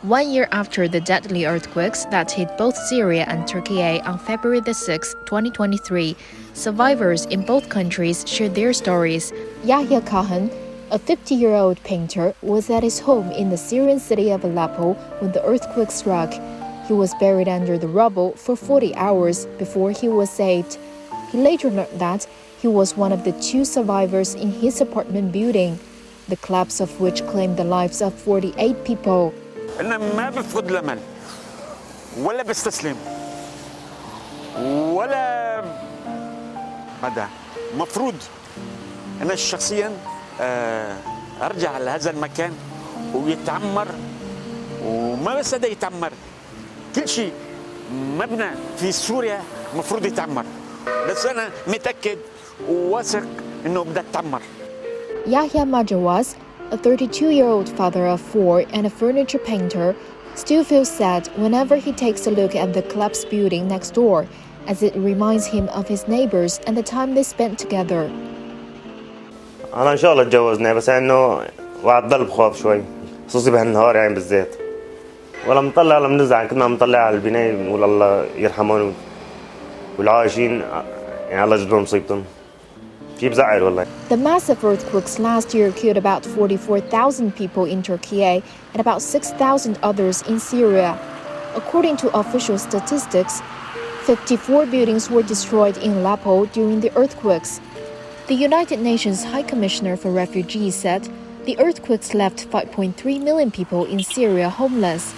1 year after the deadly earthquakes that hit both Syria and Türkiye on February 6, 2023, survivors in both countries shared their stories. Yahya Kahan, a 50-year-old painter, was at his home in the Syrian city of Aleppo when the earthquake struck. He was buried under the rubble for 40 hours before he was saved. He later learned that he was one of the 2 survivors in his apartment building, the collapse of which claimed the lives of 48 people. أنا ما بفقد الأمل ولا بستسلم ولا مدى مفروض أنا شخصياً أرجع لهذا المكان ويتعمر وما بس هذا يتعمر كل شيء مبنى في سوريا مفروض يتعمر بس أنا متأكد وواثق إنه بدها تتعمر. Yahya Majawaz, a 32-year-old father of 4 and a furniture painter, still feels sad whenever he takes a look at the collapsed building next door, as it reminds him of his neighbors and the time they spent together. أنا إن شاء الله اتجوزنا بس إنه وعد ضل بخوف شوي خصوصي بهالنهار يعني بالذات ولا مطلع ولا منزعل كنا مطلع على البناية بنقول الله يرحمهم والعايشين يعني الله يجبرهم مصيبتهم. The massive earthquakes last year killed about 44,000 people in Turkey and about 6,000 others in Syria. According to official statistics, 54 buildings were destroyed in Aleppo during the earthquakes. The United Nations High Commissioner for Refugees said the earthquakes left 5.3 million people in Syria homeless.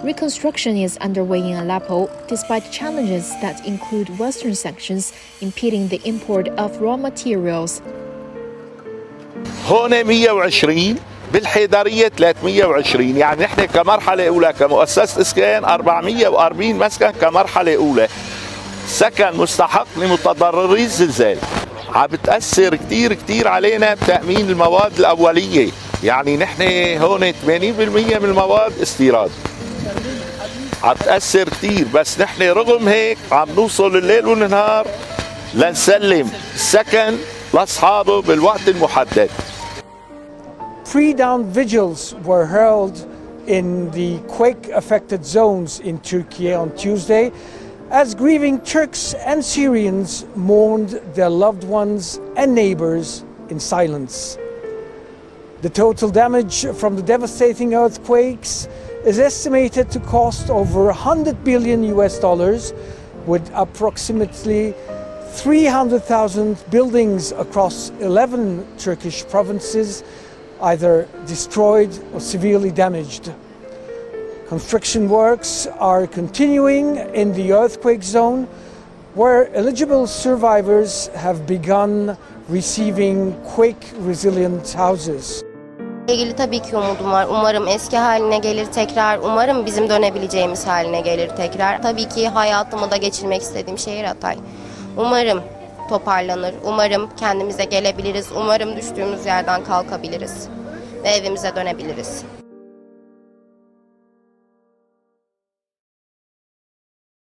Reconstruction is underway in Aleppo, despite challenges that include Western sanctions impeding the import of raw materials. هون 120 بالحيدرية 320 يعني نحن كمرحلة أولى كمؤسسة إسكان 440 مسكن كمرحلة أولى سكن مستحق لمتضرري الزلزال. عم بتأثر كتير علينا بتأمين المواد الأولية يعني نحن هون 80% من المواد استيراد. عم تأثر كتير بس نحن رغم هيك عم نوصل الليل والنهار لنسلم السكن لأصحابه بالوقت المحدد. Pre-dawn vigils were held in the quake-affected zones in Turkey on Tuesday as grieving Turks and Syrians mourned their loved ones and neighbors in silence. The total damage from the devastating earthquakes is estimated to cost over $100 billion, with approximately 300,000 buildings across 11 Turkish provinces either destroyed or severely damaged. Construction works are continuing in the earthquake zone, where eligible survivors have begun receiving quake-resilient houses. İlgili tabii ki umudum var. Umarım eski haline gelir tekrar. Umarım bizim dönebileceğimiz haline gelir tekrar. Tabii ki hayatımı da geçirmek istediğim şehir Hatay. Umarım toparlanır. Umarım kendimize gelebiliriz. Umarım düştüğümüz yerden kalkabiliriz ve evimize dönebiliriz.